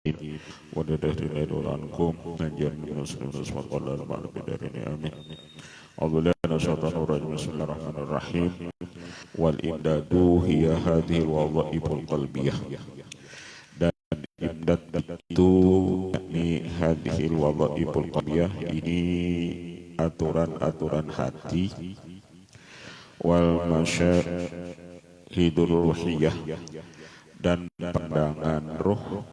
ودده عنكم نجيا من نصف وقال المعنى بدارين آمين. أعوذ بالله من الشيطان الرجيم. بسم الله الرحمن الرحيم. والإمداد هي هذه الوظائف القلبية. Dan imdad itu yakni hadhil wadhaiful qalbiyah, ini aturan-aturan hati, wal masyahidul ruhiyah, dan pandangan ruh,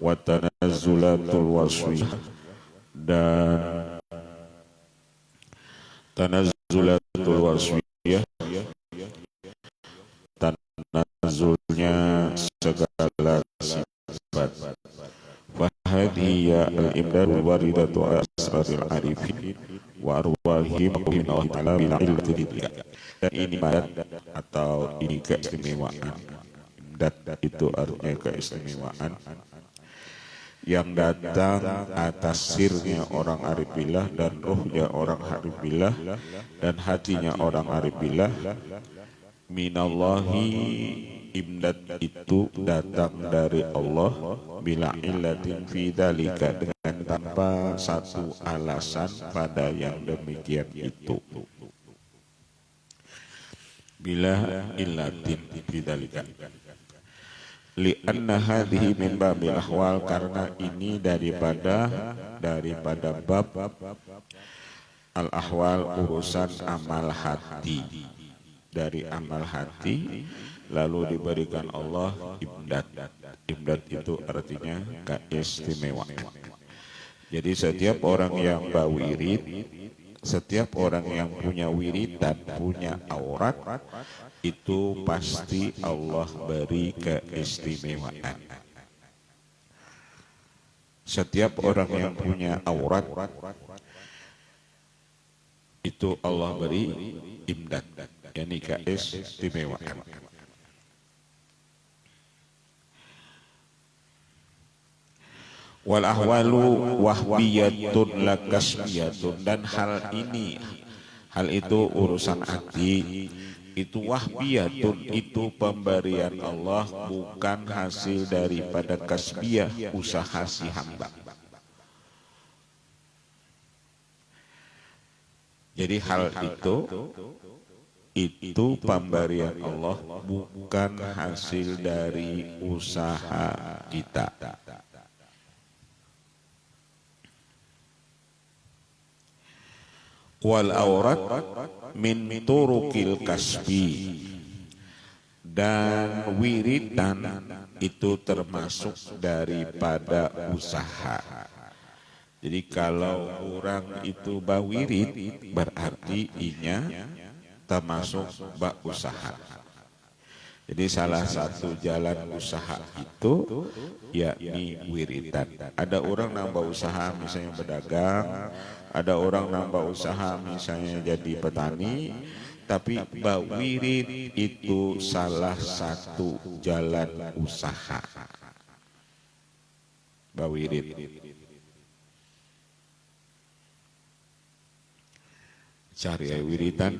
wa tanazzulatul waswiyah, dan tanazzulatul waswiyah, tanazulnya segala sifat. Fahadhiya al-imdad waridatu asraril arifin wa arwahim min Allah ta'ala bila illati. Dan ini imdad atau ini keistimewaan. Imdad itu artinya keistimewaan yang datang atas sirnya orang arif billah dan ruhnya orang arif billah dan hatinya orang arif billah. Minallahi, imdad itu datang dari Allah, bila illatin fi dzalika, dengan tanpa satu alasan pada yang demikian itu. Bila illatin fi dzalika, li'anna hadhihi min babil ahwal, karena ini daripada bab al ahwal, urusan amal hati. Dari amal hati lalu diberikan Allah imdad. Imdad itu artinya keistimewaan. Jadi setiap orang yang berwirid, setiap orang yang punya wirid dan punya aurat, itu pasti Allah beri keistimewaan. Setiap orang yang punya aurat, itu Allah beri imdad, yakni keistimewaan. Wal ahwalu wahbiyatun la kasbiyatun, dan hal itu urusan hati, itu wahbiyatun, itu pemberian Allah, bukan hasil daripada kasbiyah, usaha si hamba. Jadi hal itu pemberian Allah, bukan hasil dari usaha kita. Wal aurat min turukil kasbi, dan wiridan itu termasuk daripada usaha. Jadi kalau orang itu bawirid, berarti inya termasuk bak usaha. Jadi salah satu jalan usaha itu yakni wiridan. Ada orang nambah usaha misalnya berdagang, ada orang nambah usaha misalnya jadi petani, tapi bawirid itu salah satu jalan usaha. Bawirid. Cari wiridan.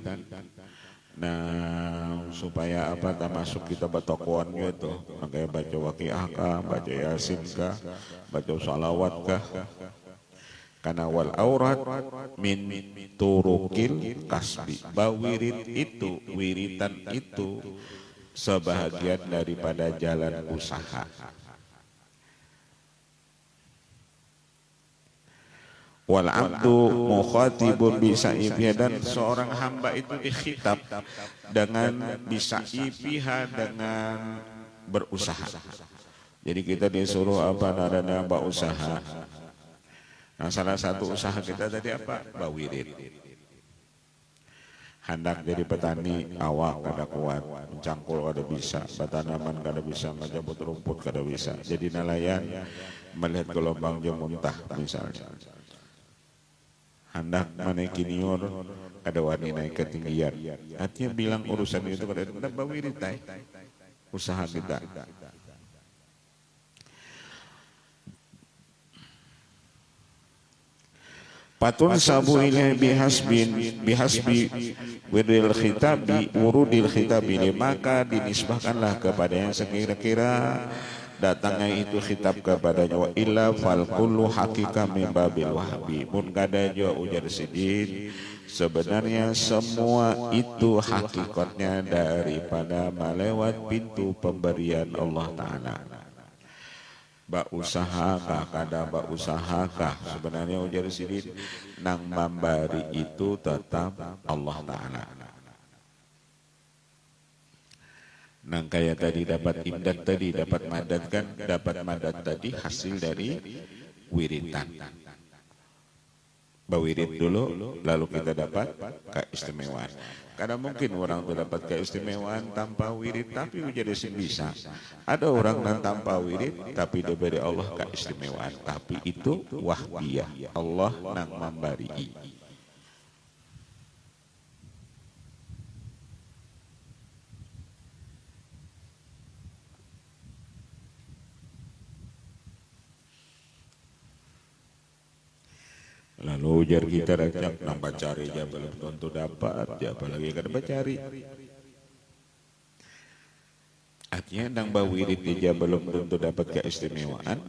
Nah, supaya apa, tak masuk kita batokoan gitu, makanya baca waqiah kah, baca yasin kah, baca salawat kah. Karena wal aurat min turukil kasbi, bawirid itu, wiridan itu sebahagian daripada jalan usaha. Wal abdu mukhatibun bisaifiha, dan seorang hamba itu dikhitab dengan bisaifiha, dengan berusaha. Jadi kita disuruh apa, nadana berusaha. Nah, salah satu usaha kita tadi apa? Bawirid. Hendak jadi petani, awak kada kuat, mencangkul kada bisa, batanaman kada bisa, ngejabut rumput kada bisa. Jadi nelayan melihat gelombang jemuntah misalnya. Hendak naik kinior, ada wani naik ketinggian. Artinya bilang urusan itu pada bawirid, usaha kita. Patun sabu ilaih bihasbi wiril khitabi wurudil khitabi, maka dinisbahkanlah kepada yang sekira-kira datangnya itu khitab kepadanya wa illa fal kullu haqiqa min babil wahbi mun kada jo ujar sidin sebenarnya semua itu hakikatnya daripada melewat pintu pemberian Allah Ta'ala. Ba usahakah kada ba usahakah sebenarnya ujar sidin nang memberi itu tetap Allah Ta'ala. Nang kaya tadi dapat imdad tadi dapat madad kan, dapat madad tadi hasil dari wiritan. Bawirid dulu lalu kita dapat keistimewaan. Karena mungkin orang itu dapat keistimewaan tanpa wirid tapi menjadi bisa. Ada orang yang tanpa wirid tapi diberi Allah keistimewaan, tapi itu wahbiyah. Allah nang memberi. Lalu ujar kita racak nambah cari aja belum tentu dapat, ya apalagi kada cari. Artinya nang bawirid aja belum tentu dapat keistimewaan,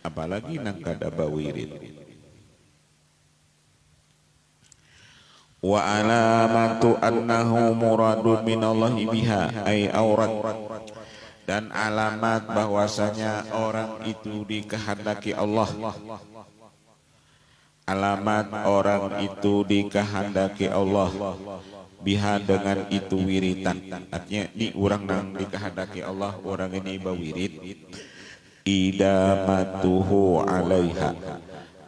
apalagi nang kada bawirid. Wa alamatu annahu muradu minallahi biha ay aurat, dan alamat bahwasanya orang itu dikehendaki Allah. Alamat orang itu dikehendaki Allah biha dengan itu wiritan. Artinya ini orang nang dikehendaki Allah, orang ini bawirid idamatuhu alaiha,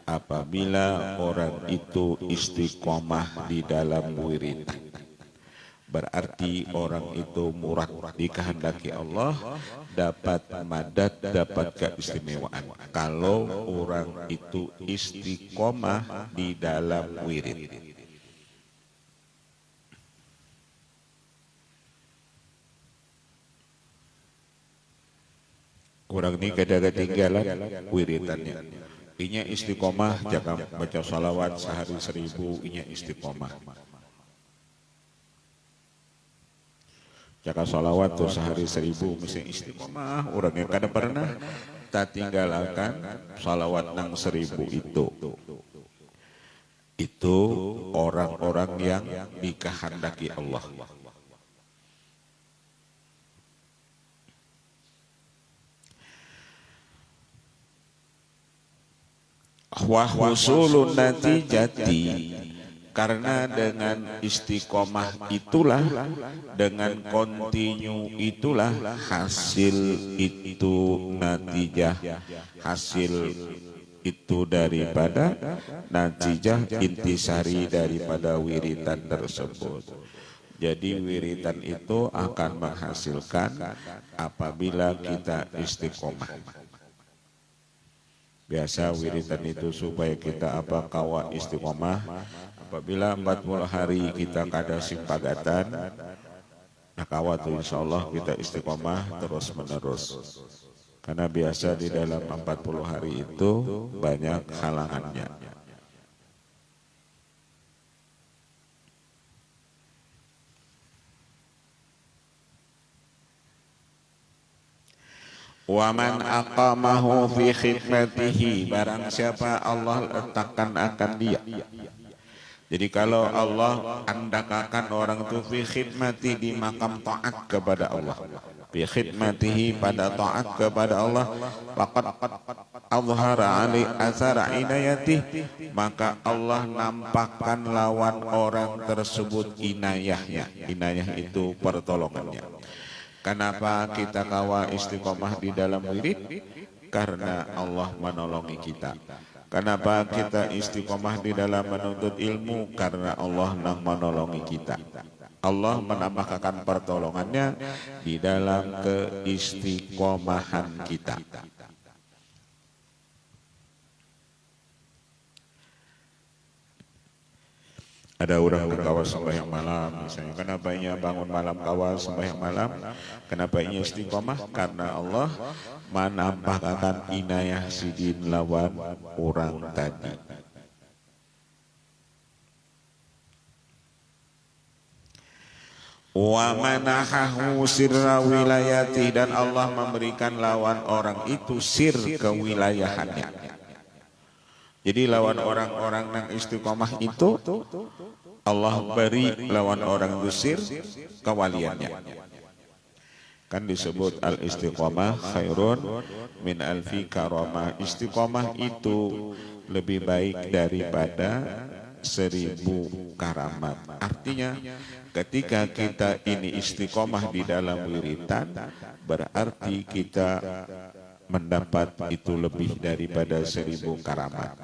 apabila orang itu istiqomah di dalam wiritan. Berarti orang itu murad dikehendaki Allah, dapat madad, dapat keistimewaan kalau orang itu istiqomah di dalam wirid. Orang ini kada ketinggalan wiritannya. Inya istiqomah jangan baca salawat sehari 1000, inya istiqomah. Jaka salawat tuh sehari 1000 mesti istiqomah. Orang yang kada pernah tak tinggalkan salawat nang 1000 itu orang-orang yang dikehendaki Allah. Wa husulun natijati, karena dengan istiqomah itulah, dengan kontinu itulah hasil itu natijah, hasil itu daripada natijah intisari daripada wiritan tersebut. Jadi wiritan itu akan menghasilkan apabila kita istiqomah. Biasa wiritan itu supaya kita apa kawa istiqomah. Apabila 40 hari kita kada simpagatan, nah kawa tuh insya Allah kita istiqomah terus menerus. Karena biasa di dalam 40 hari itu banyak halangannya. Wa man aqamahu fi khidmatihi, barang siapa Allah letakkan akan dia. Jadi kalau Allah andakakan orang itu fi khidmati, di makam taat kepada Allah, fi khidmatihi pada taat kepada Allah, faqad azhara ali athara inayatih, maka Allah nampakkan lawan orang tersebut inayahnya. Inayah itu pertolongannya. Kenapa kita kawa istiqomah di dalam wirid? Karena Allah menolongi kita. Kenapa kita istiqomah di dalam menuntut ilmu? Karena Allah yang menolongi kita. Allah menambahkan pertolongannya di dalam keistiqomahan kita. Ada orang kawa sembahyang malam misalnya, kenapa ia bangun malam kawa sembahyang malam? Kenapa ia istiqomah? Karena Allah menampakkan inayah sidin lawan orang tadi. Wa manahahu sirra wilayati, dan Allah memberikan lawan orang itu sir kewilayahannya. Jadi lawan orang-orang yang istiqomah itu Allah beri lawan orang itu sir kewaliannya. Kan disebut al istiqomah khairun min alfi karamah. Istiqomah itu lebih baik daripada 1000 karamat. Artinya ketika kita ini istiqomah di dalam wiritan, berarti kita mendapat itu lebih daripada 1000 karamat.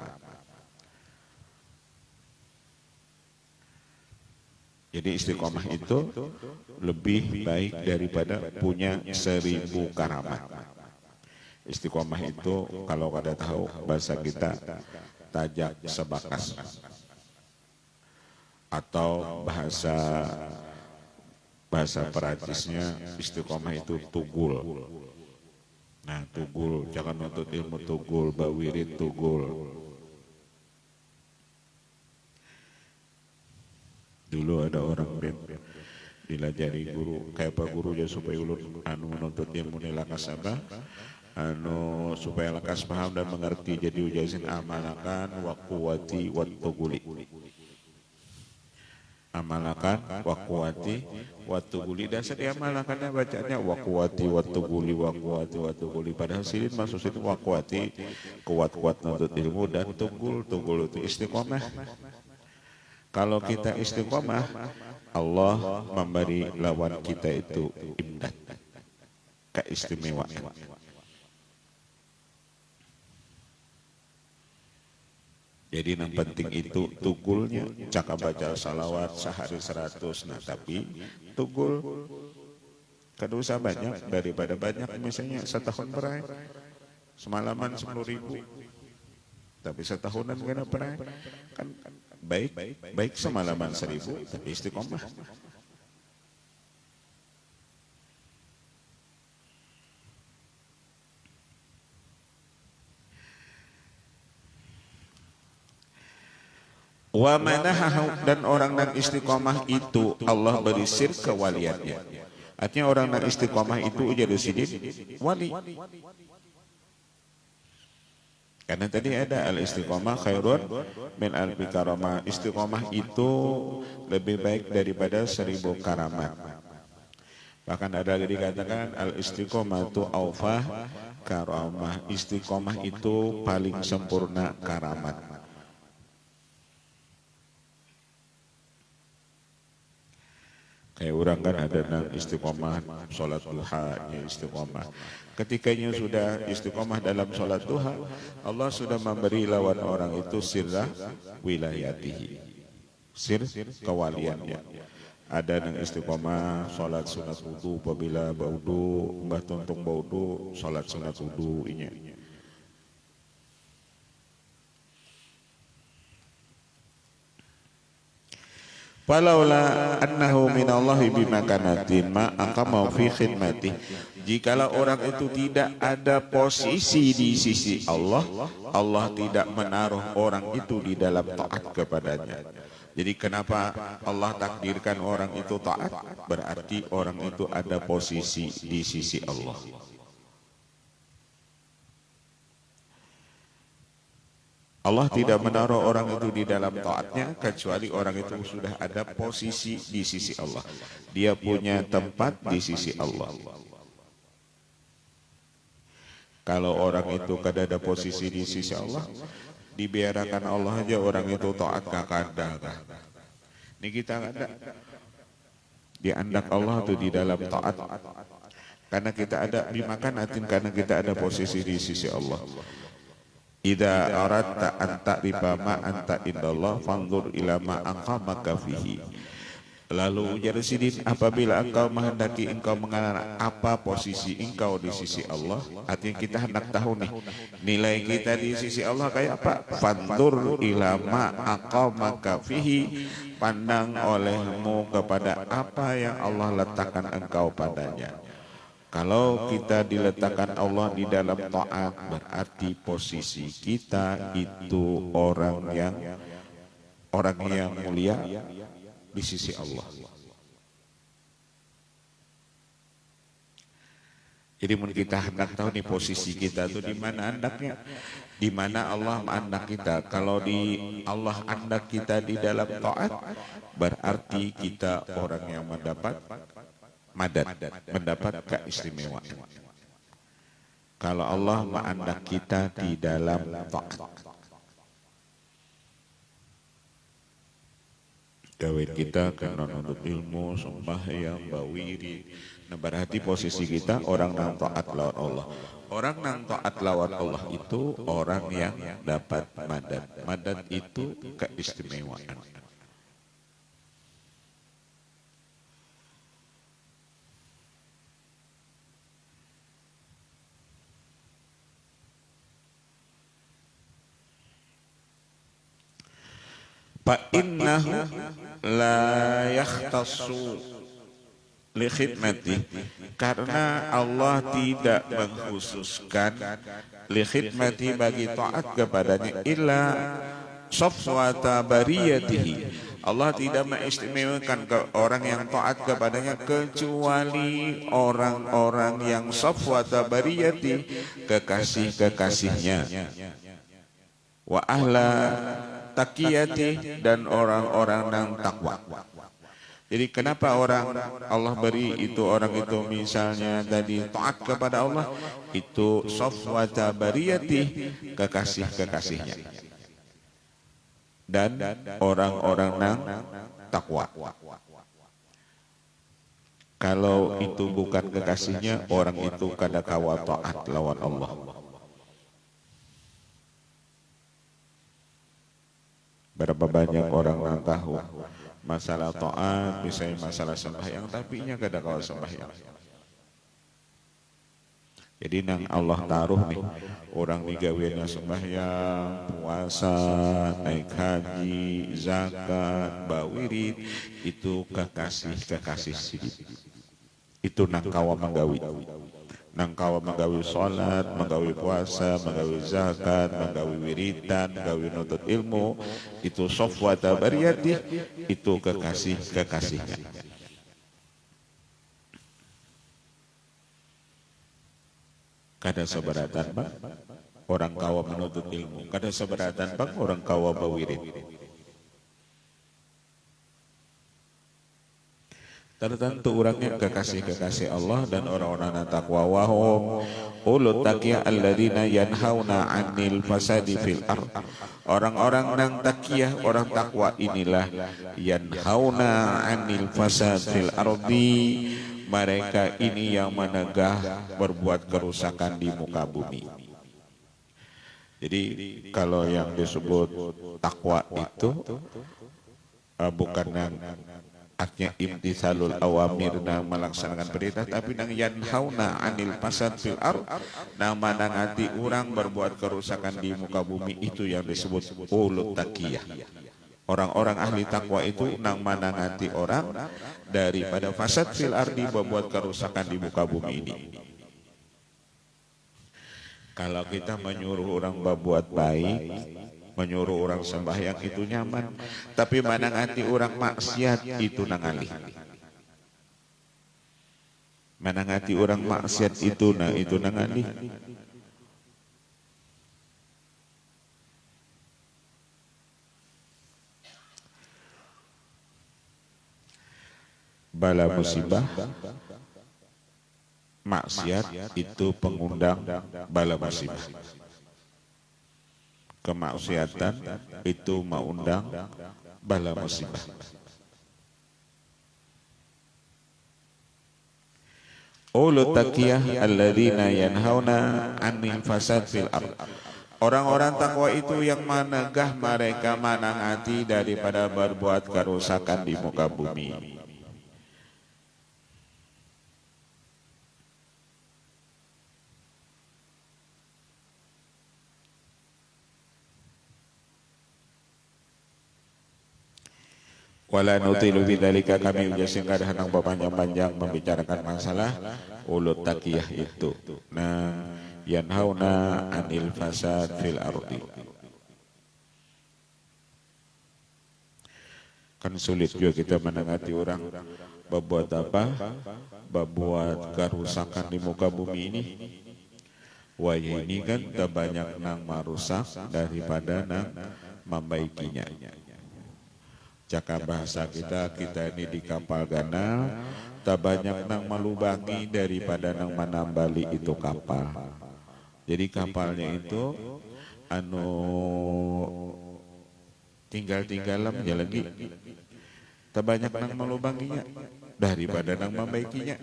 Jadi istiqomah itu lebih baik daripada punya 1000 karamat. Istiqomah itu kalau kada tahu bahasa kita tajak sebakas, atau bahasa Perancisnya istiqomah itu tugul. Nah, tugul, jangan nuntut ilmu tugul, bawirit tugul. Dulu ada orang dilajari guru, kayak apa guru ya supaya ulun menuntut ilmu lakas apa? Supaya lakas paham dan mengerti, jadi ujazin amalakan wa quwati wat tuguli. Amalakan wa quwati wat tuguli, dasar amalakannya bacanya wa quwati wat tuguli, wa quwati wat tuguli. Padahal silin maksud itu wa quwati, kuat-kuat nuntut ilmu, dan tugul itu istiqomah. Kalau kita istiqomah, Allah memberi lawan kita itu imdad, keistimewaan. Jadi yang penting itu tugulnya, cakap baca salawat sehari 100. Nah tapi tugul kada usah banyak, daripada banyak misalnya setahun berai, semalaman 10.000, tapi setahunan kena berai, kan baik semalaman 1000 tapi istiqomah. Wa manahahu, dan orang yang istiqomah itu Allah beri sir kewaliannya. Artinya orang yang istiqomah itu jadi sidin wali. Karena tadi ada al istiqomah khairun min alfi karamah. Istiqomah itu lebih baik daripada 1000 karamat. Bahkan ada lagi dikatakan al istiqomah itu aufah karamah. Istiqomah itu paling sempurna karamat. Kayak orang kan ada nang istiqomah sholat duha-nya istiqomah. Ketikanya sudah istiqomah dalam sholat duha, Allah sudah memberi lawan orang itu sirra wilayatihi, sir kewaliannya. Ada nang istiqomah sholat sunat wudu, apabila baudu mbah tuntung baudu sholat sunat wudu inya. Falaula annahu minallahi bimakanatin ma aqama fi khidmati. Jikalau orang itu tidak ada posisi di sisi Allah, Allah tidak menaruh orang itu di dalam taat kepadanya. Jadi kenapa Allah takdirkan orang itu taat? Berarti orang itu ada posisi di sisi Allah. Allah tidak menaruh orang itu di dalam taatnya kecuali orang itu sudah ada posisi di sisi Allah. Dia punya tempat di sisi Allah. Kalau orang itu kada ada posisi di sisi Allah, dibiarkan Allah aja orang itu taat kada. Ini kita ada. Diandak Allah itu di dalam taat. Karena kita ada bimakanatin, karena kita ada posisi di sisi Allah. Idza aradta an ta'rifa ma anta indallah fanzur ila ma aqamaka fihi. Lalu ujar sidin, apabila engkau menghendaki engkau mengenal apa posisi engkau di sisi Allah, artinya kita hendak tahu nih nilai kita di sisi Allah kayak apa. Fanzur ila ma aqamaka fihi, pandang olehmu kepada apa yang Allah letakkan engkau padanya. Kalau kita diletakkan Allah di dalam taat, berarti posisi kita itu orang yang mulia di sisi Allah. Jadi mungkin kita hendak tahu nih posisi kita tuh di mana andaknya, di mana Allah andak kita. Kalau di Allah andak kita di dalam taat, berarti kita orang yang mendapat madad, mendapat keistimewaan. Kalau Allah mengandak kita di dalam taat, gawe kita kena nuntut ilmu, sembahyang, bawiri. Nah, berarti posisi kita orang nang taat lawan Allah. Orang nang taat lawan Allah itu orang yang dapat madad. Madad itu keistimewaan. Fa innahu la yakhtassu li khidmati, karena Allah tidak mengkhususkan li khidmati bagi taat kepadanya illa safwata bariyatihi. Allah tidak mengistimewakan ke orang yang taat kepadanya kecuali orang-orang yang safwata bariyati, kekasih-kekasihnya, wa ahla taqiyati, dan orang-orang yang takwa. Jadi kenapa orang Allah beri itu, orang itu misalnya tadi taat kepada Allah, itu safwata bariyati, kekasih-kekasihnya, dan orang-orang yang takwa. Kalau itu bukan kekasihnya, orang itu kada kawa taat lawan Allah. Berapa banyak orang yang tahu masalah taat, misalnya masalah sembahyang, tapi nya kada kawa sembahyang. Jadi nang Allah taruh nih, orang digaweannya sembahyang, puasa, naik haji, zakat, bawirid, itu kekasih-kekasih sidit. Itu nang kawa menggawi. Nang kawa menggawi sholat, menggawi puasa, menggawi zakat, menggawi wiridan, menggawi nuntut ilmu, itu safwata bariyati, itu kekasih-kekasihnya. Kada seberatan bang orang kawa menuntut ilmu, kada seberatan bang orang kawa bawirid. Tertentu orangnya kekasih-kekasih Allah dan orang-orang yang takwa, wahum ulut taqiyah alladzina yanhauna 'anil fasadi fil ard. Orang-orang yang taqiyah, orang takwa inilah yanhauna 'anil fasad fil ardi, mereka ini yang menegah berbuat kerusakan di muka bumi. Jadi kalau yang disebut takwa itu bukan yang artinya imtisalul awamir, nang melaksanakan perintah, tapi nang yanhauna 'anil fasad fil ard, nang manangati orang berbuat kerusakan di muka bumi, itu yang disebut ulut taqiyah. Orang-orang ahli takwa itu nang manangati orang daripada fasad fil ardi, berbuat kerusakan di muka bumi ini. Kalau kita menyuruh orang berbuat baik, menyuruh orang sembahyang, itu nyaman, tapi manangati orang maksiat, itu nangalih. Manangati orang maksiat itu nangalih. Bala musibah, maksiat itu pengundang bala musibah. Kemaksiatan itu mengundang bala musibah. Ulut taqiyah alladzina yanhauna 'anil fasad fil ard. Orang-orang takwa itu yang menegah mereka manangati daripada berbuat kerusakan di muka bumi. Wala nutilu bidzalika, kami ujasin kada hendak berpanjang-panjang membicarakan masalah ulut taqiyah itu. Nah, yanhauna 'anil fasad fil ardi. Kan sulit juga kita menangati orang berbuat apa, berbuat kerusakan di muka bumi ini. Wah ini kan tak banyak nang merusak daripada nang membaikinya. Cakap bahasa kita ini di kapal ganal, tak banyak nang melubangi daripada nang menambali itu kapal. Jadi kapalnya itu anu tinggal-tinggalan ya lagi, tak banyak nang melubanginya daripada nang membaikinya.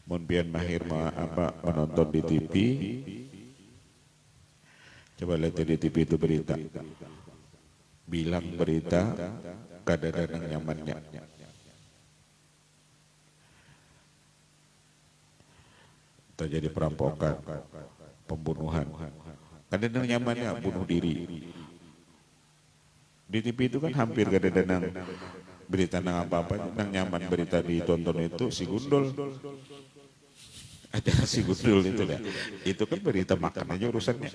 Mun pian mahir menonton di TV, coba lihat di TV itu berita, bilang berita kadang-kadang nyamannya. Terjadi perampokan, pembunuhan, kadang-kadang nyamannya bunuh diri. Di TV itu kan hampir kadang-kadang berita nang apa-apa, nang nyaman berita ditonton itu si gundul. Ada si gundul itu dah. Itu kan berita makan aja urusannya.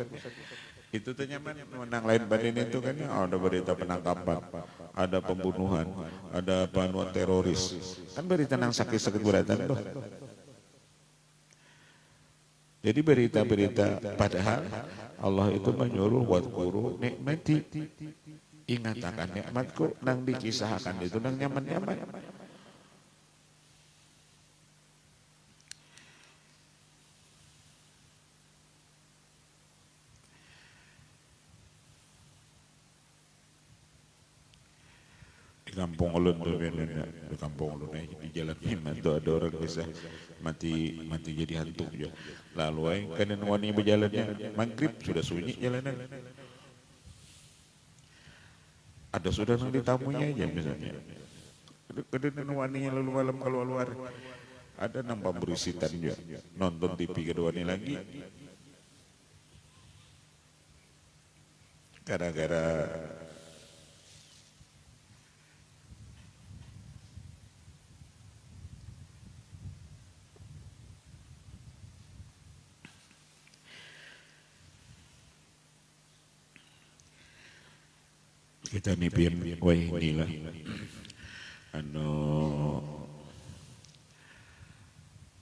Itu tuh nyaman, menang lain badan itu kan ada berita penangkapan, ada pembunuhan, ada panuan teroris. Kan berita nang sakit-sakit beratan tuh. Jadi berita-berita padahal Allah itu menyuruh wadkuru nikmati. Ingat akan nikmatku nang dikisahkan itu nang nyaman-nyaman. Di kampung ulun tuh di kampung ulun di jalan Iman tuh ada orang bisa mati jadi hantu ya. Lalu kan wani berjalannya maghrib sudah sunyi jalanan. Ada sudah nang ditamunya aja misalnya. Kadang waninya lalu malam kalau keluar ada nang pemberisitan juga nonton TV kedua ini lagi gara-gara kita nipin, wah inilah anu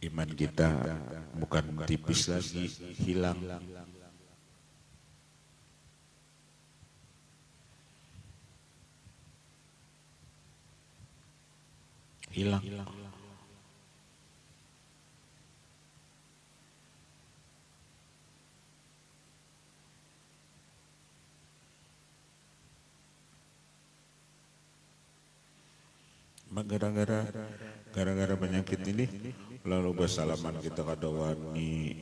iman kita bukan tipis lagi, hilang. Hilang. Gara-gara penyakit ini lalu bersalaman kita kada wani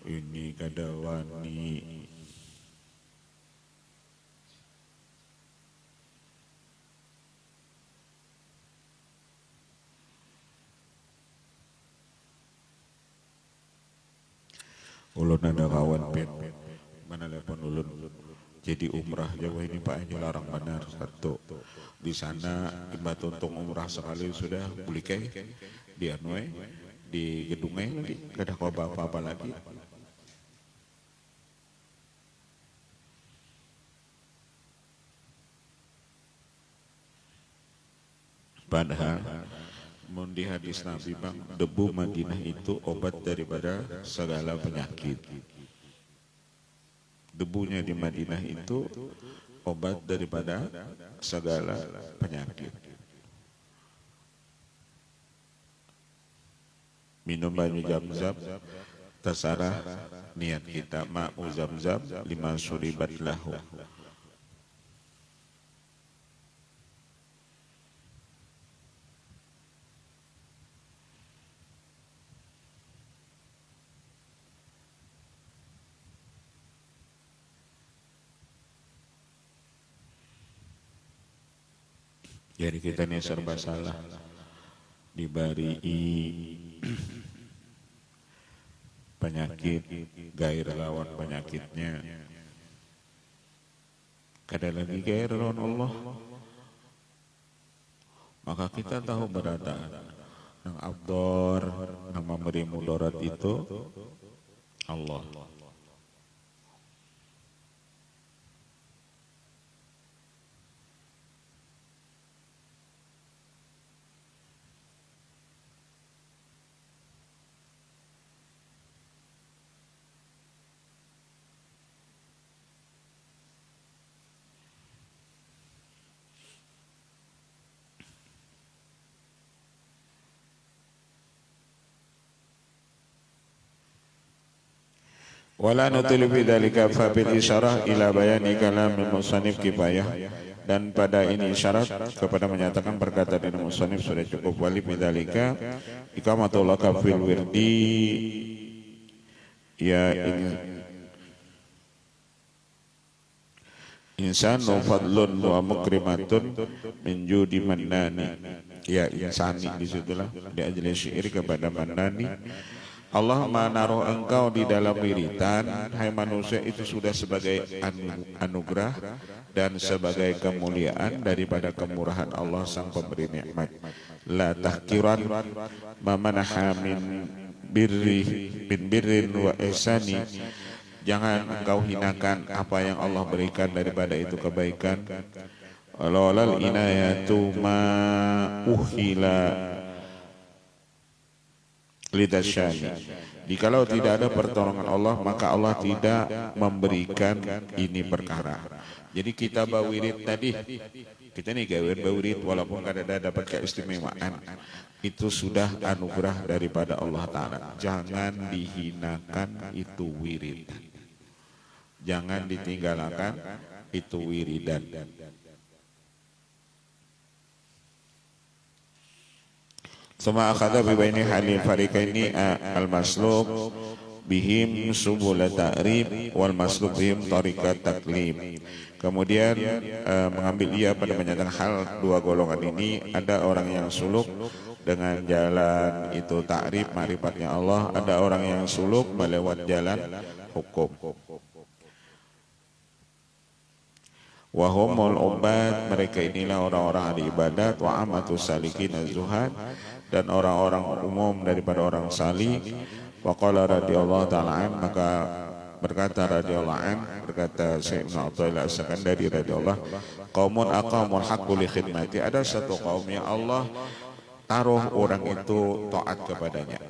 ini kada wani ulun ada kawan pen mana telepon ulun jadi umrah Jawa ini Pak ini larang benar satu di sana imbat untung umrah sekali sudah beli kayak di Anway di gedungnya lagi gak ada apa-apa lagi. Padahal di hadis Nabi bang debu Madinah itu obat daripada segala penyakit. Debunya di Madinah itu obat daripada segala penyakit. Minum banyu zam-zam, terserah niat kita. Ma'u zam-zam lima suribat lahu. Jadi kita ini serba salah, diberi penyakit, gair lawan penyakitnya. Kada lagi gair lawan Allah. Maka kita tahu berada yang abdor, yang memberi mudarat itu Allah. Wala nutilu fi dzalika fa bil isyarah ila bayani kalamil musannif kifayah. Dan pada ini isyarat kepada menyatakan perkataan dari musannif sudah cukup. Wali bidzalika iqamatul kafil wirdi ya insanu fadlun wa mukrimatun min judi mannani. Ya insani disitulah di ajli syair kepada mannani. Allah menaruh engkau di dalam wiritan, hai manusia, itu sudah sebagai anugerah dan sebagai kemuliaan daripada kemurahan Allah sang pemberi nikmat. La tahkiran mamanaha min birrin wa ihsani. Jangan engkau hinakan apa yang Allah berikan daripada itu kebaikan. Walal inayatu ma uhila lidasyani. Jikalau tidak ada pertolongan Allah, maka Allah tidak memberikan ini perkara. Jadi kita bawirid tadi, kita nih gawean bawirid walaupun kadang dapat keistimewaan, itu sudah anugerah daripada Allah Ta'ala. Jangan dihinakan itu wirid, jangan ditinggalkan itu wiridan. Sama akhadha bi baini halil fariqaini al-maslub bihim subul ta'rib wal maslub bihim tariqat taklim. Kemudian mengambil ia pada menyatakan hal dua golongan ini, ada orang yang suluk dengan jalan itu ta'rif ma'rifatnya Allah, ada orang yang suluk melewat jalan hukum. Wahumul ubad, mereka inilah orang-orang ahli ibadat, wa amatus salikin az-zuhad, dan orang-orang umum daripada orang salih. Wa qala radhiyallahu ta'ala an, maka berkata radhiyallahu an, berkata Syekh Ibnu Athaillah As-Sakandari radhiyallahu, qaumun aqamul haqqu li khidmati, ada satu kaum yang Allah taruh orang itu taat kepadanya.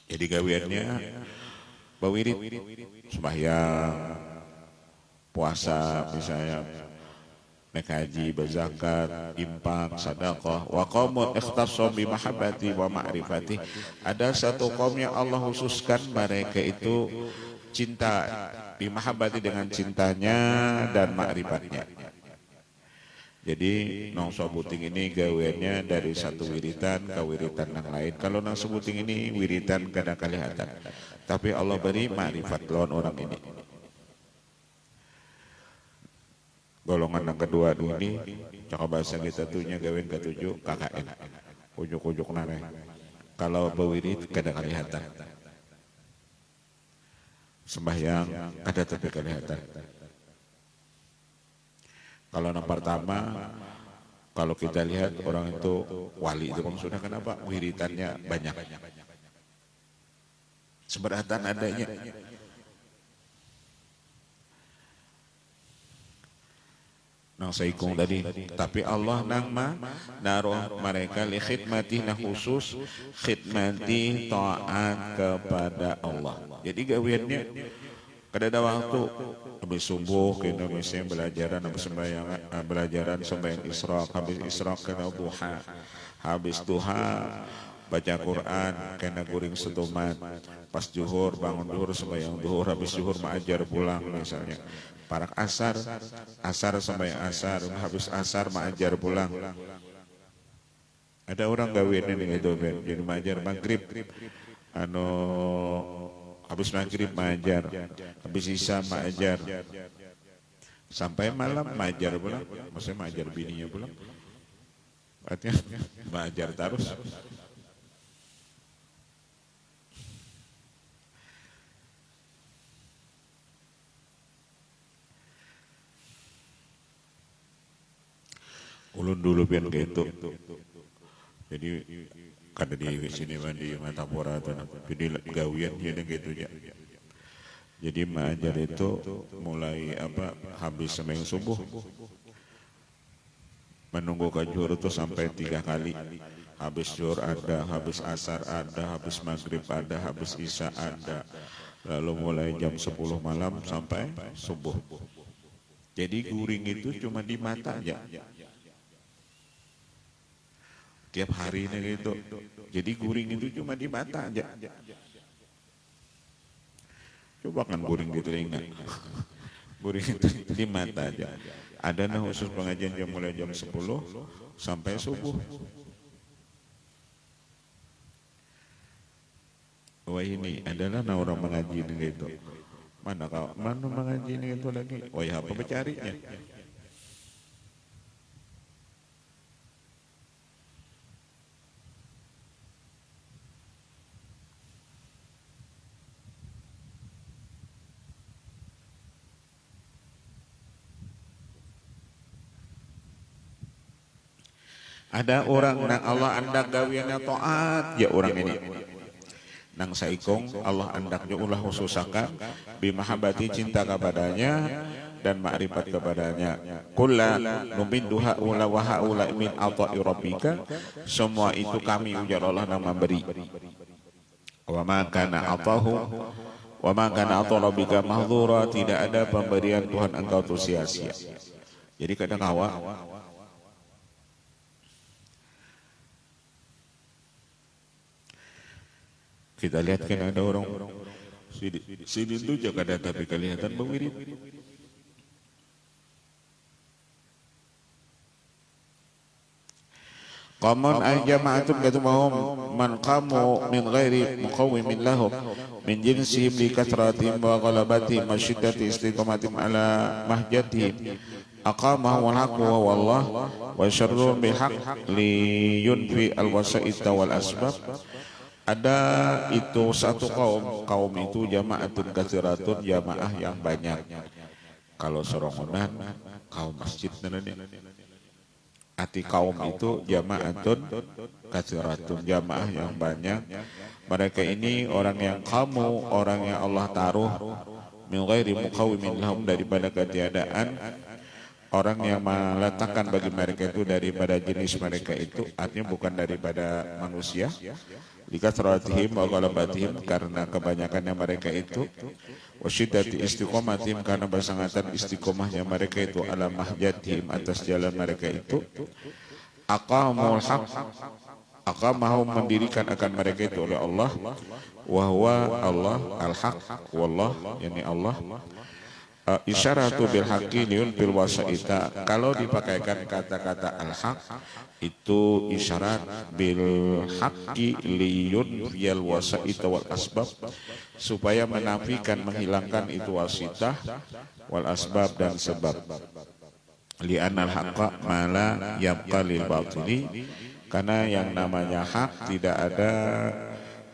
Jadi gawiannya bawirid, sembahyang, puasa misalnya, naik haji, berzakat, infak, sedekah. Wa qaumun ikhtassu bi mahabbati wa ma'rifati, ada satu kaum yang Allah khususkan mereka itu cinta bi mahabbati, dengan cintanya dan ma'rifatnya. Jadi nong sebuting ini gaweannya dari satu wiritan ke wiritan yang lain. Kalau nong sebuting ini wiritan kadang kelihatan, tapi Allah beri ma'rifat lawan orang ini. Golongan yang kedua ini cakap bahasa kita tuhnya gawean ketujuh KKN, ujuk-ujuk nare. Kalau bawirid kada kelihatan, sembahyang kada tapi kelihatan. Kalau yang pertama, kalau kita lihat orang itu wali itu sudah kenapa wiritannya banyak, seberatan adanya. Nang saikung tadi, tapi Allah nang naruh mereka li khidmati, nah khusus khidmati taat kepada Allah. Jadi gawiannya kada ada waktu, habis subuh kita mesti belajaran, habis sembahyang belajaran sembahyang isyraq, habis isyraq kena duha, habis duha baca Quran kena guring setumat, pas zuhur bangun zuhur sembahyang zuhur, habis zuhur mengajar pulang misalnya. Parak asar sembahyang asar, habis asar mengajar pulang. Ada orang gawiannya nih itu, jadi mengajar maghrib, habis maghrib mengajar, habis isya mengajar, sampai malam mengajar pulang. Maksudnya mengajar bininya pulang, artinya mengajar terus. Ulun dulu pian gitu. Jadi kada di sini di Matapura atau jadi gawian jadi gitu ya. Jadi mengajar itu mulai habis sembahyang subuh, menunggu ke zuhur itu sampai 3 kali. Habis zuhur ada, habis asar ada, habis maghrib ada, habis isya ada. Lalu mulai jam 10 malam sampai subuh. Jadi guring itu cuma di mata aja. Tiap hari gitu. Jadi guring itu cuma di mata aja. Coba kan boring di telinga, boring di mata aja. Ada nah khusus pengajian jam mulai jam 10 sampai subuh. Wah ini adalah nah orang mengaji ini itu. Mana mengaji ini itu lagi? Oh ya apa bercarinya? Ada orang nang Allah andak gawiannya taat ya orang ini. Nang saikong Allah andaknya ulah khususakan bimahabati cinta kepadanya dan makrifat kepadanya. Kulla numiddu haula wa haula min ata'i rabbika. Semua itu kami ujar Allah nang memberi. Wa ma kana atahu wa ma kana ata rabbika mahdhura, tidak ada pemberian Tuhan engkau itu sia-sia. Jadi kadang awak kita lihat kan ada orang sini itu jaga data tapi kelihatan berwirid. Qamun ay jama'atun katumahum man qamu min ghairi muqawwimin lahum min jinsihim li kathratihim wa ghalabatihim wa syiddati istiqamatihim ala mahjatihim aqamahu wal haqqu wa wallah wa syarrun bil haqq li yunfi al wasa'ita wal asbab. Ada itu satu kaum itu jamaatun katsiratun, jamaah yang banyak. Kalau sorongonan kaum masjid nanti. Ati kaum itu jamaatun katsiratun, jamaah yang banyak. Mereka ini orang yang orang yang Allah taruh min ghairi muqawwimin lahum, daripada ketiadaan orang yang meletakkan bagi mereka itu daripada jenis mereka itu, artinya bukan daripada manusia. Likathratihim wa ghalabatihim, karena kebanyakannya mereka itu, wasyiddati istiqomatihim, karena bersangatan istiqomahnya mereka itu, ala mahjatihim, atas jalan mereka itu, aqamul haq, aqamahu, mendirikan akan mereka itu oleh Allah, wa huwa Allah al-haq, wallah yakni Allah. Isyaratu bil haqqi liun bil wasaita, kalau dipakaikan kata-kata al-haq itu isyarat bil haqqi liyun fil wasaita wal asbab, supaya menafikan, menghilangkan itu wasitah wal asbab dan sebab. Li'anal haqqa ma la yabqa lil batili, karena yang namanya hak tidak ada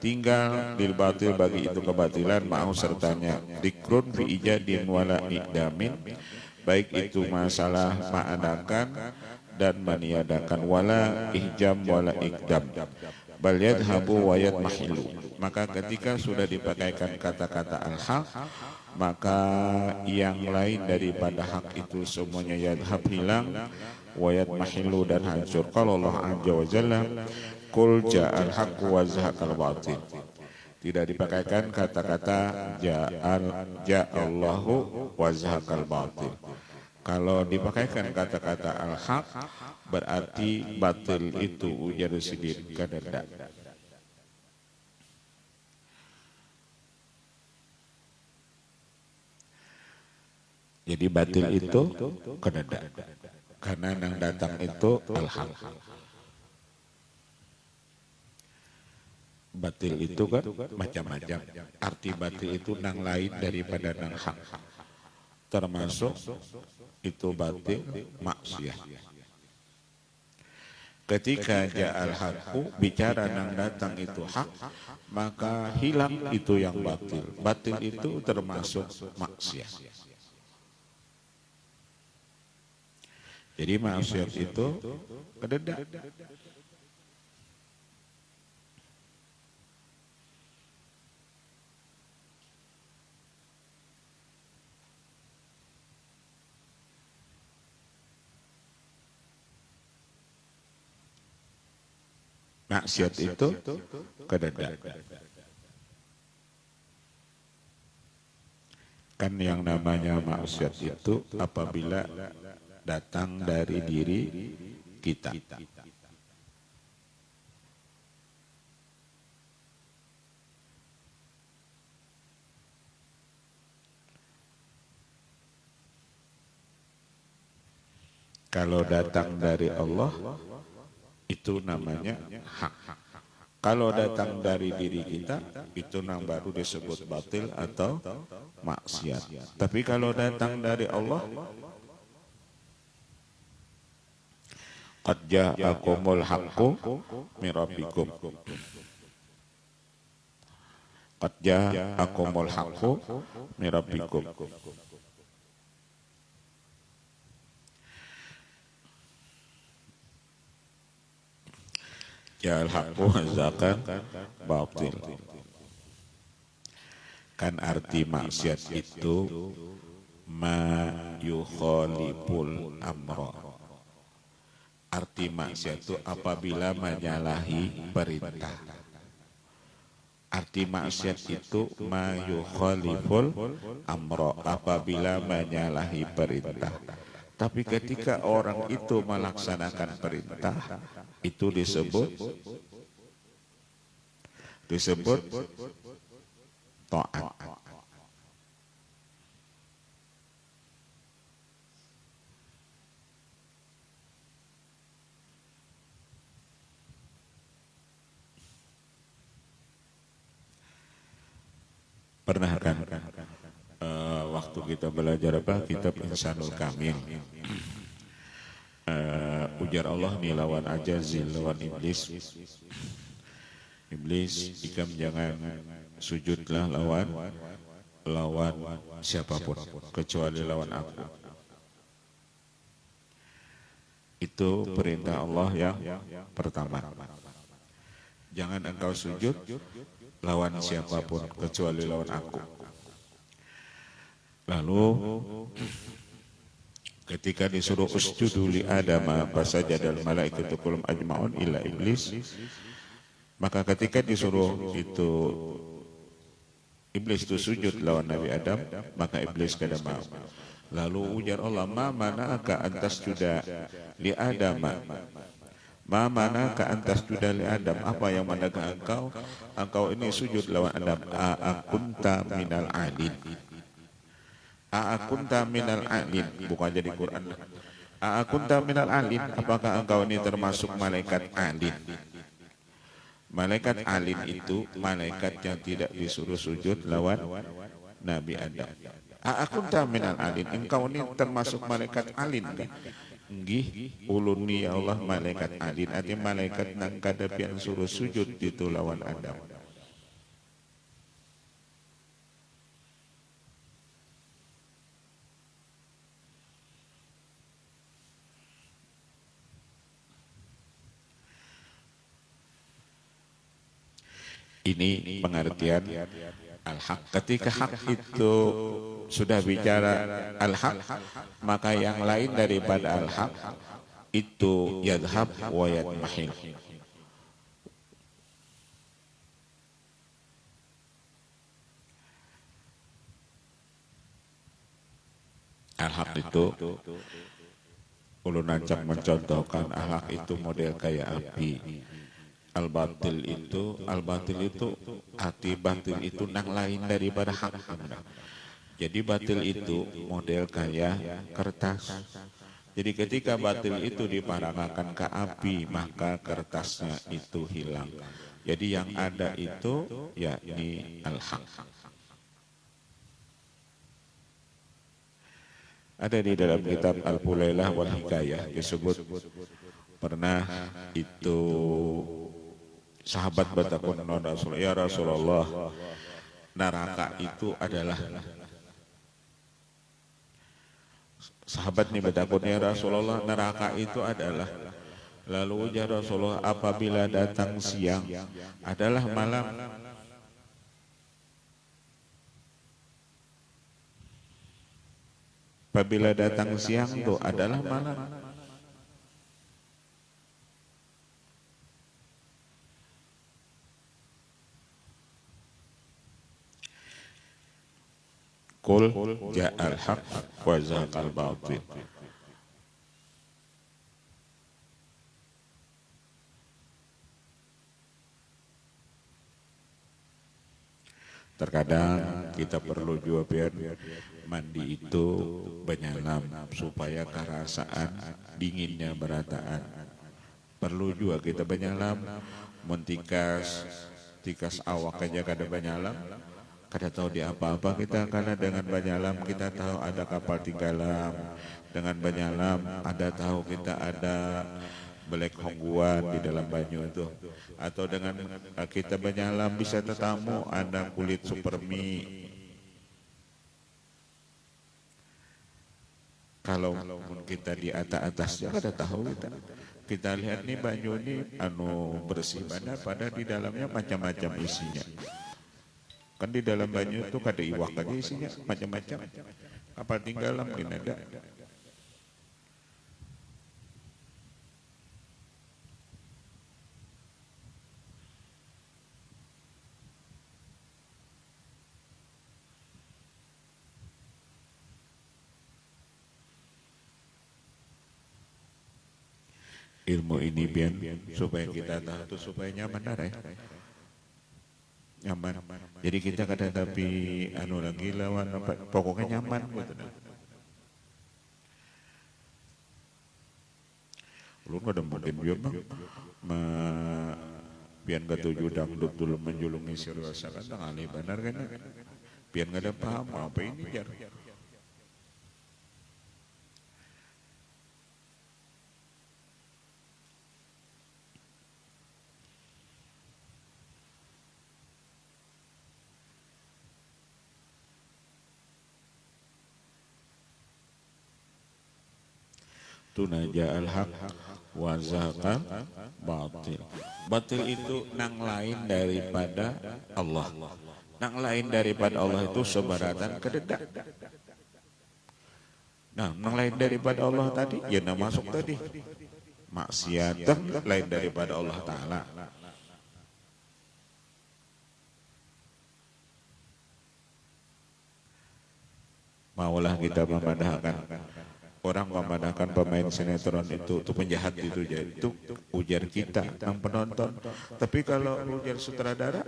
tinggal lil batil, bagi itu kebatilan, ma'hu sertanya dikrun fi ijadin wala iqdamin, baik itu masalah mengadakan dan meniadakan, wala ihjam wala iqdam, bal yadhabu wa yadmahilu. Maka ketika sudah dipakaikan kata-kata al-haq, maka yang lain daripada hak itu semuanya yadhab, hilang, wa yadmahilu, dan hancur. Kalau Allah azza wa jalla kul ja'al haqqu wa zahaqal batil, tidak dipakaikan kata-kata ja'allahu wa zahaqal batil. Kalau dipakaikan kata-kata al-haq, berarti batil itu ujar sidin kadada. Jadi batil itu kadada, karena yang datang itu al-haq. Batil itu kan macam-macam. Arti batil itu nang lain daripada nang hak. Termasuk itu batil maksiat. Ketika ja'al haqqu, bicara nang datang itu hak, maka hilang itu yang batil. Batil itu termasuk maksiat. Jadi maksiat itu kededa. Maksiat itu kededa. Kan yang namanya maksiat itu apabila datang dari diri kita. Kalau datang dari Allah itu namanya hak. Kalau datang dari diri kita itu yang baru disebut batil atau maksiat. Tapi kalau datang dari Allah, qad ja'akumul haqqu min rabbikum. Qad ja'akumul haqqu min rabbikum. Ja'al haqqu zakan batil. Kan arti maksiat itu ma yukhaliful amra. Arti maksiat itu apabila menyalahi perintah. Arti maksiat itu ma yukhaliful amra, apabila menyalahi perintah. Tapi ketika orang itu melaksanakan perintah, itu disebut taat. Pernah kan waktu kita belajar kitab Insanul Kamil, ujar Allah nih lawan ajazil, lawan iblis. Iblis, ikam jangan sujudlah lawan siapapun kecuali lawan aku. Itu perintah Allah yang pertama. Jangan engkau sujud lawan siapapun kecuali lawan aku. Lalu ketika disuruh usjudu li Adam fasajadal malaikatu kullum ajma'un illa iblis, maka ketika disuruh itu iblis itu sujud lawan Nabi Adam, maka iblis kada mau. Lalu ujar Allah, ma mana'aka antas juda li Adam, ma mana'aka antas juda li Adam, apa yang menegak engkau ini sujud lawan Adam. A'akunta minal alin, a'akunta minal alin, bukan jadi Quran. A'akunta minal alin, apakah engkau ini termasuk malaikat alin? Malaikat alin itu malaikat yang tidak disuruh sujud lawan Nabi Adam. A'akunta minal alin, engkau ini termasuk malaikat alin kan? Nggih, ulun ni ya Allah malaikat alin, artinya malaikat nang kada pian suruh sujud itu lawan Adam. Ini pengertian al-haq. Ketika hak itu sudah bicara al-haq, maka yang lain daripada al-haq itu yadhab wa yadmahil. Al-haq itu ulun ancak mencontohkan al-haq itu model kayak api. Al-batil itu arti batil itu nang lain daripada hak. Jadi batil itu model kayak kertas. Jadi ketika batil itu diparangkan ke api, maka kertasnya itu hilang. Jadi yang ada itu yakni al-haq. Ada di dalam kitab Al-Fulailah wal Hikayah disebut pernah itu sahabat bertakun kepada Rasulullah, ya Rasulullah, neraka itu adalah, sahabat ini bertakun, ya Rasulullah, neraka itu adalah, lalu ya Rasulullah, apabila datang siang adalah malam. Apabila datang siang itu adalah malam. Qul ja'al haq wa zahaqal batil. Terkadang kita perlu juga biar mandi itu benyalam supaya kerasaan dinginnya berataan. Perlu juga kita benyalam mentikas tikas awak aja kada benyalam. Kada tahu di apa-apa kita, karena dengan benyalam kita tahu ada kapal tenggelam. Dengan benyalam ada tahu kita ada belek hongguan di dalam banyu itu. Atau dengan kita benyalam bisa tetamu ada kulit supermi. Kalau kita di atas-atasnya kada tahu kita. Kita lihat nih banyu ini bersih mana, pada di dalamnya macam-macam isinya. Kan di dalam banyu itu kada iwak aja isinya macam-macam. Kapal tenggelam di ada. Ilmu ini biar supaya kita tahu tuh supaya nyaman ya. Nyaman. Jadi kita kadang tapi lagi lawan apa, pokoknya nyaman gitu. Lu nggak ada mungkin dia bang, biar nggak tujuh dangdut dulu menjulungi si rasa kan tangani benar kan? Biar nggak ada paham apa ini jar. Tunaja al-haq wa zahaqal batil. Batil itu nang lain daripada Allah. Nang lain daripada Allah itu sebaratan kededak. Nah, nang lain daripada Allah tadi, ya nak masuk tadi. Maksiat lain daripada Allah Ta'ala. Maulah kita memadahkan. Orang memadahkan pemain sinetron itu penjahat itu ujar kita yang penonton. Tapi kalau ujar sutradara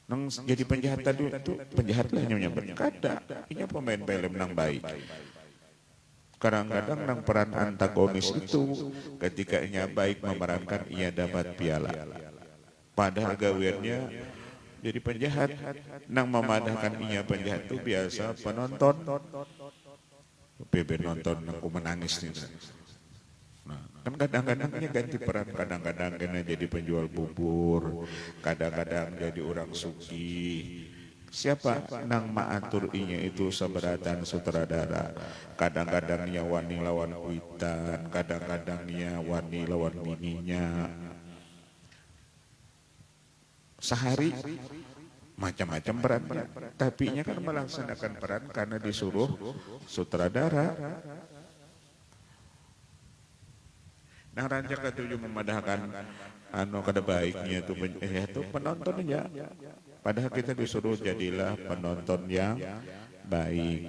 nang jadi penjahat tadi itu penjahat lah nyonya berkada. Ini pemain film nang baik. Kadang-kadang nang peran antagonis itu ketika ia baik memerankan ia dapat piala. Padahal gawiannya jadi penjahat. Nang memadahkan ia penjahat itu biasa penonton. PB nonton aku menangis nih. Nah, kan kadang-kadangnya ganti peran, kadang-kadang kena jadi penjual bubur, kadang-kadang jadi orang suki. Siapa nang maatur inya itu seberatan sutradara. Kadang-kadangnya wani lawan kuitan, kadang-kadangnya wani lawan bininya. Sehari macam-macam peran, tapi nya kan melaksanakan peran karena disuruh sutradara. Nah, rancak ketujuh memadahkan kada baiknya itu penonton aja. Padahal kita disuruh jadilah penonton yang baik.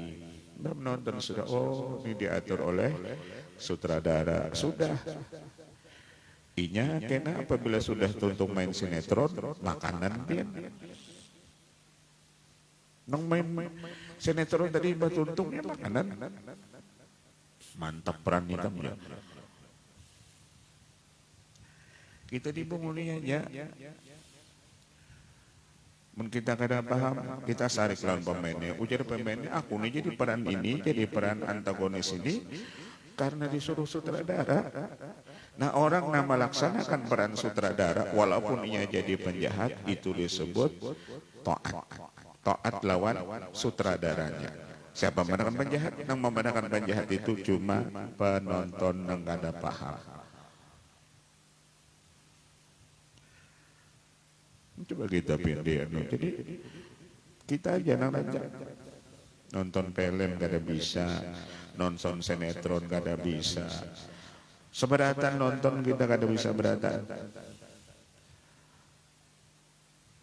Penonton sudah, ini diatur oleh sutradara. Sudah. Inya kena apabila sudah tuntung main sinetron, makanan dia. Nang main sinetron tadi batuntungnya makanan. Mantap peran hitamnya. Kita dibunguli aja. Mungkin kita kada paham, kita sarik lawan pemainnya. Ujar pemainnya, aku nih jadi peran ini, jadi peran antagonis ini karena disuruh sutradara. Nah, orang nama laksanakan peran sutradara walaupun ia jadi penjahat itu disebut taat. Taat lawan sutradaranya. Siapa memandangkan penjahat? Yang memandangkan penjahat itu cuma penonton yang kada paham. Coba kita pilih. Jadi kita aja nonton film kada bisa, nonton sinetron kada bisa. Seberatan nonton kita kada bisa beratan.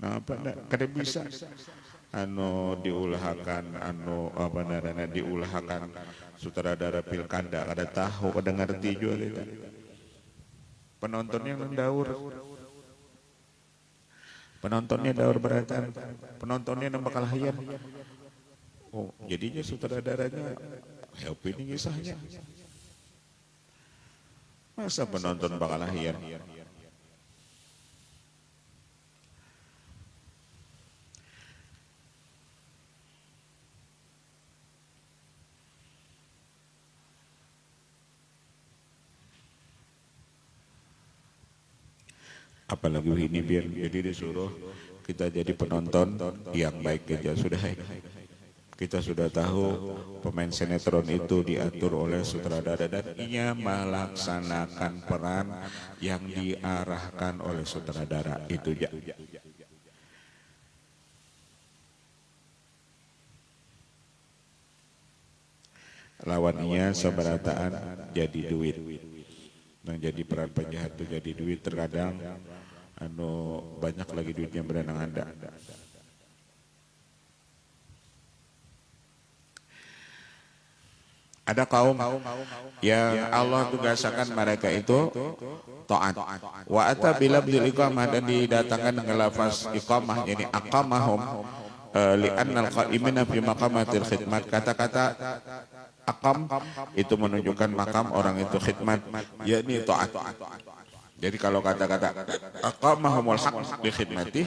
Nah, apa kada bisa. Diulahakan diulahakan sutradara pilkada kada tahu kada ngerti juga kita. Penontonnya mendaur. Penontonnya daur beratan, penontonnya nambah kalahian. Oh, jadinya sutradaranya happy nih kisahnya. Masa penonton bakal kalahian? Apalagi ini biar jadi disuruh kita jadi penonton yang baik aja sudah. Kita sudah tahu pemain sinetron itu diatur oleh sutradara dan ia melaksanakan peran yang diarahkan oleh sutradara itu ya. Lawannya seberataan jadi duit. Yang jadi peran penjahat itu jadi duit terkadang banyak lagi duitnya berenang Anda. Ada kaum yang Allah tugaskan mereka itu taat. Wa ata bilabdil iqamah dan didatangkan dengan lafaz iqamah yani aqamahum li'annal qa'imina fi maqamatil khidmat. Kata-kata aqam itu menunjukkan makam orang itu khidmat yakni taat. Jadi kalau kata-kata aqamahumul haq bi khidmatih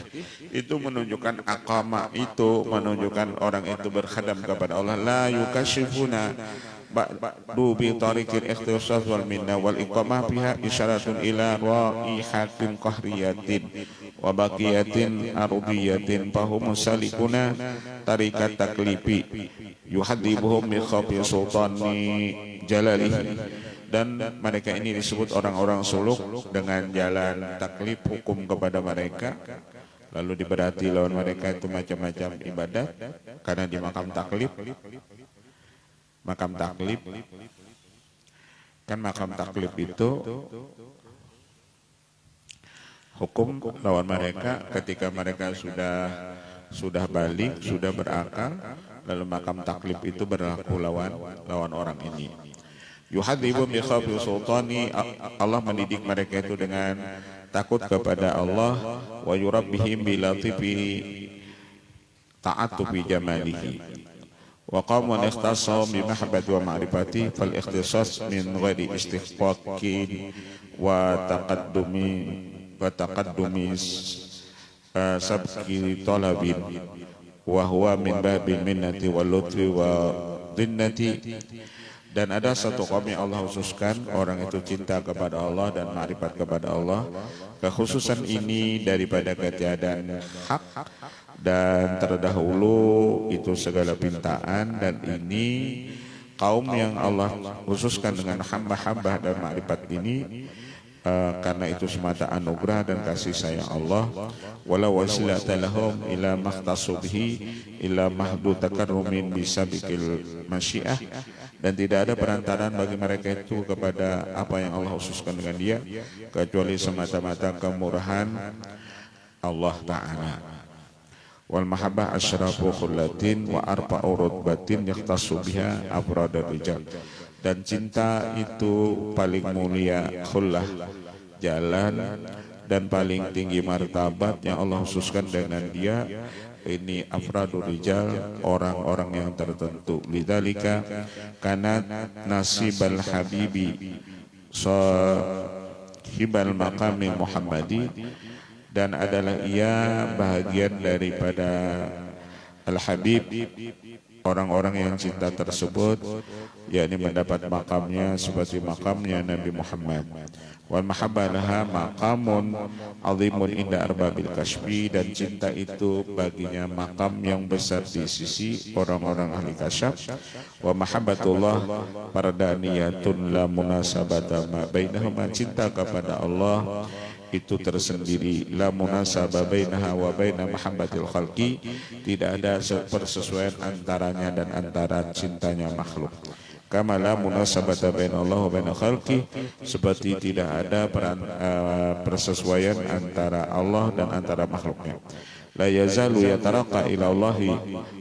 itu menunjukkan aqama itu menunjukkan orang itu berkhidmat kepada Allah la yukashifuna ba'du bi tariqil ikhtisas wal minna wal iqamah biha isyaratun ila raihatin qahriyatin wa baqiyatin ardiyatin fahum salikuna tariqat taklifi yuhadibuhum bi khafi sultani jalalihi. Dan mereka ini disebut orang-orang suluk dengan jalan taklif hukum kepada mereka. Lalu diberati lawan mereka itu macam-macam ibadat. Karena di makam taklif kan makam taklif itu hukum lawan mereka ketika mereka sudah balik, sudah berakal. Lalu makam taklif itu berlaku lawan orang ini. Yuhadzibu bi khafi sultani, Allah mendidik mereka itu dengan takut kepada Allah, wa yurabbihim bi latifi ta'attu bi jamalihi. Wa qamun ikhtasahum bi mahabbati wa ma'rifati fal ikhtisas min ghairi istihqaqin wa taqaddumi sabqi talabin wa huwa min babil minnati wal lutfi wa dhinnati. Dan ada satu kaum yang Allah khususkan, orang itu cinta kepada Allah dan ma'rifat kepada Allah. Kekhususan ini daripada ketiadaan hak dan terdahulu itu segala pintaan, dan ini kaum yang Allah khususkan dengan hamba-hamba dan ma'rifat ini karena itu semata anugerah dan kasih sayang Allah. Wala wasilata lahum ila makhtasu bihi ila mahdu takarrumin bisabiqil masyiah. Dan tidak ada perantaraan bagi mereka itu kepada apa yang Allah khususkan dengan dia kecuali semata-mata kemurahan Allah Ta'ala. Wal mahabbah asyrafu khullatin wa arba'u rutbatin yakhtassu biha afradar rijal. Dan cinta itu paling mulia khullah, jalan, dan paling tinggi martabat yang Allah khususkan dengan dia ini afradur rijal, orang-orang yang tertentu. Lidzalika kana nasibal habibi sahibal maqami muhammadi, dan adalah ia bahagian daripada al-habib, orang-orang yang cinta tersebut yakni mendapat makamnya seperti makamnya Nabi Muhammad. Wal mahabbah laha maqamun azimun inda arbabil kasbi, dan cinta itu baginya makam yang besar di sisi orang-orang ahli kasyaf. Wa mahabbatullah fardaniyatun la munasabata ma bainahuma, cinta kepada Allah itu tersendiri, la munasabah bainaha wa baina mahabbatil khalqi, tidak ada persesuaian antaranya dan antara cintanya makhluk. Kama la munasabata bainallah wa bainal khalqi, seperti tidak ada persesuaian antara Allah dan antara makhluknya. La yazalu yataraqa ila Allahi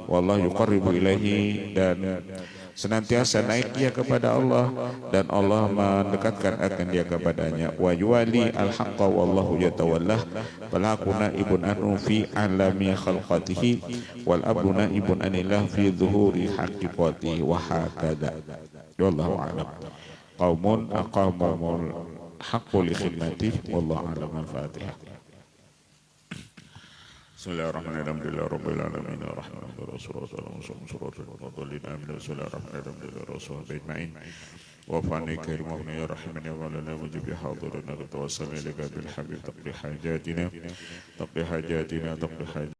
wallahu yuqarribu ilaihi, dan senantiasa naik dia kepada Allah dan Allah mendekatkan akan dia kepadanya. Wa yuwali al-haqqa wallahu yatawallah, falaku naibun anu fi alami khalqatihi wal abdu naibun anillah fi zuhuri haqiqatihi wa hakadha. Wallahu a'lam. Qaumun aqamul haqqu li khidmatihi wallahu a'lam. Al-Fatihah. Bismillahirrahmanirrahim. Alhamdulillahirabbil alamin arrahmanir rahim sallallahu alaihi wasallam. وفاني كريم يا رحمن يا مولانا وجب حاضرنا نتوسل اليك بالحبيب تقضي حاجاتنا تقضي حاجاتنا تقضي حاجاتنا